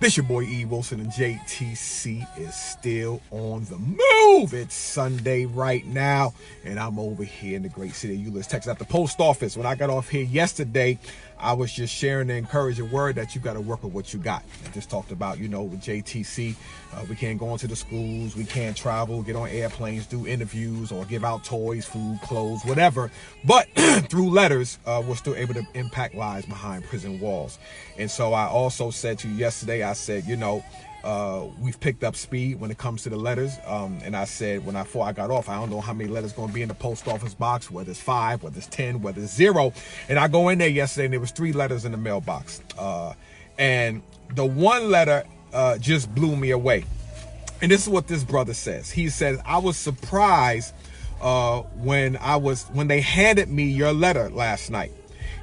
This your boy E.Wilson, and JTC is still on the move. It's Sunday right now, and I'm over here in the great city of Euless, Texas, at the post office. When I got off here yesterday, I was just sharing the encouraging word that you got to work with what you got. I just talked about, with JTC, we can't go into the schools, we can't travel, get on airplanes, do interviews, or give out toys, food, clothes, whatever. But through letters, we're still able to impact lives behind prison walls. And so I also said to you yesterday, I said, we've picked up speed when it comes to the letters. And I said, before I got off, I don't know how many letters going to be in the post office box, whether it's 5, whether it's 10, whether it's 0. And I go in there yesterday and there was 3 letters in the mailbox. And the one letter just blew me away. And this is what this brother says. He says, I was surprised when they handed me your letter last night.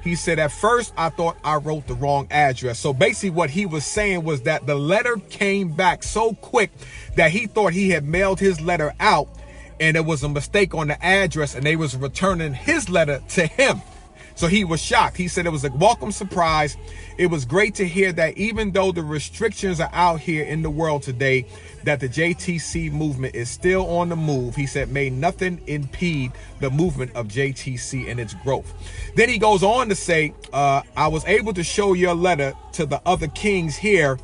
He said, at first, I thought I wrote the wrong address. So basically what he was saying was that the letter came back so quick that he thought he had mailed his letter out and there was a mistake on the address and they was returning his letter to him. So he was shocked. He said it was a welcome surprise. It was great to hear that even though the restrictions are out here in the world today, that the JTC movement is still on the move. He said, may nothing impede the movement of JTC and its growth. Then he goes on to say, I was able to show your letter to the other kings here.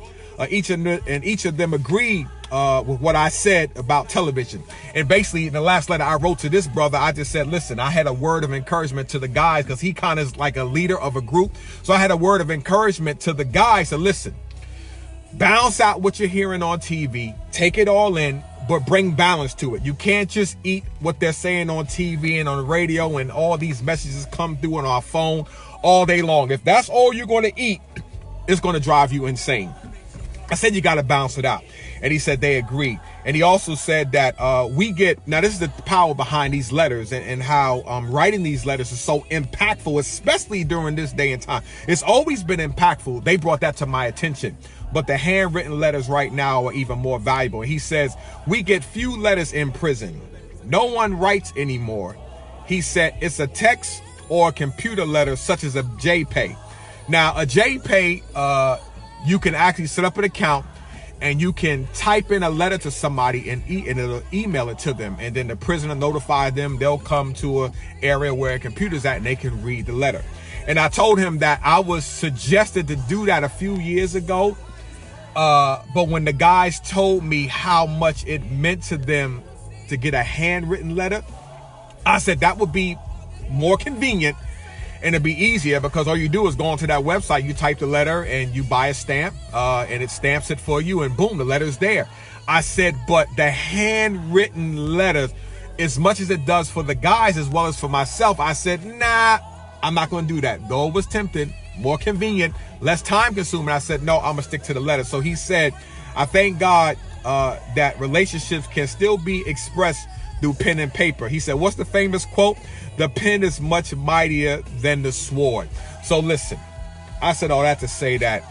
Each of them agreed with what I said about television. And basically, in the last letter I wrote to this brother, I just said, listen, I had a word of encouragement to the guys because he kind of is like a leader of a group. So I had a word of encouragement to the guys to listen, bounce out what you're hearing on TV, take it all in, but bring balance to it. You can't just eat what they're saying on TV and on the radio and all these messages come through on our phone all day long. If that's all you're going to eat, it's going to drive you insane. I said, you got to balance it out. And he said they agreed. And he also said that now this is the power behind these letters and how writing these letters is so impactful, especially during this day and time. It's always been impactful. They brought that to my attention. But the handwritten letters right now are even more valuable. He says, we get few letters in prison. No one writes anymore. He said it's a text or a computer letter such as a JPay. Now, a JPay, you can actually set up an account and you can type in a letter to somebody and it'll email it to them. And then the prisoner notify them. They'll come to an area where a computer's at and they can read the letter. And I told him that I was suggested to do that a few years ago. But when the guys told me how much it meant to them to get a handwritten letter, I said that would be more convenient and it'd be easier because all you do is go onto that website, you type the letter and you buy a stamp and it stamps it for you and boom, the letter's there. I said, but the handwritten letters, as much as it does for the guys as well as for myself, I said, nah, I'm not going to do that. Though it was tempting, more convenient, less time consuming. I said, no, I'm going to stick to the letter. So he said, I thank God that relationships can still be expressed through pen and paper. He said, what's the famous quote? The pen is much mightier than the sword. So listen, I said all that to say that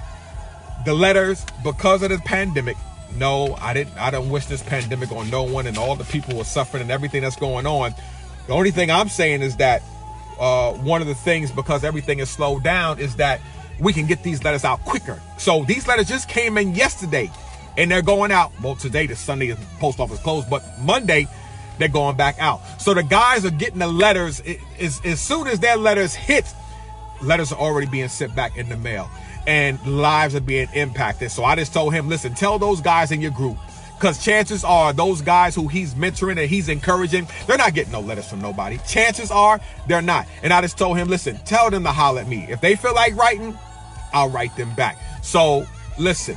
the letters, because of the pandemic, no, I don't wish this pandemic on no one and all the people who are suffering and everything that's going on. The only thing I'm saying is that one of the things, because everything is slowed down, is that we can get these letters out quicker. So these letters just came in yesterday and they're going out. Well, today, the Sunday, the post office closed, but Monday, they're going back out. So the guys are getting the letters. As soon as their letters hit, letters are already being sent back in the mail and lives are being impacted. So I just told him, listen, tell those guys in your group, because chances are those guys who he's mentoring and he's encouraging, they're not getting no letters from nobody. Chances are they're not. And I just told him, listen, tell them to holler at me. If they feel like writing, I'll write them back. So listen,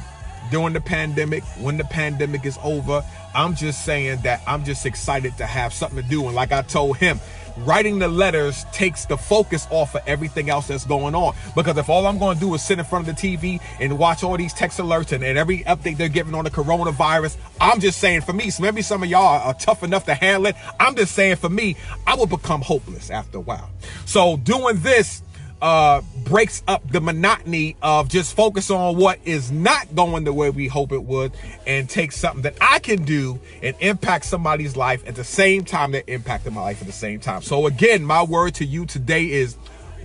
during the pandemic, when the pandemic is over, I'm just saying that I'm just excited to have something to do. And like I told him, writing the letters takes the focus off of everything else that's going on. Because if all I'm going to do is sit in front of the TV and watch all these text alerts and every update they're giving on the coronavirus, I'm just saying for me, so maybe some of y'all are tough enough to handle it. I'm just saying for me, I will become hopeless after a while. So doing this breaks up the monotony of just focus on what is not going the way we hope it would and take something that I can do and impact somebody's life at the same time that impacted my life at the same time. So again, my word to you today is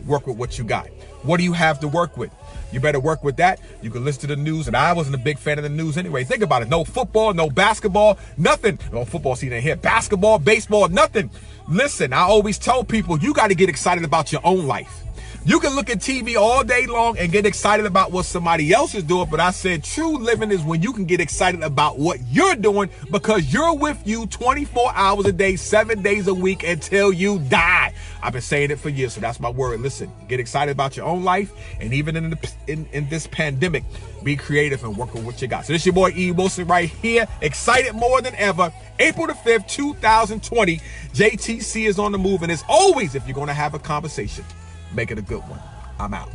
work with what you got. What do you have to work with? You better work with that. You can listen to the news, and I wasn't a big fan of the news anyway. Think about it. No football, no basketball, nothing. No football season here. Basketball, baseball, nothing. Listen, I always tell people, you got to get excited about your own life. You can look at TV all day long and get excited about what somebody else is doing, but I said true living is when you can get excited about what you're doing because you're with you 24 hours a day, 7 days a week until you die. I've been saying it for years, so that's my word. Listen, get excited about your own life, and even in this pandemic, be creative and work with what you got. So this is your boy E.Wilson right here, excited more than ever. April the 5th, 2020, JTC is on the move, and as always, if you're going to have a conversation, make it a good one. I'm out.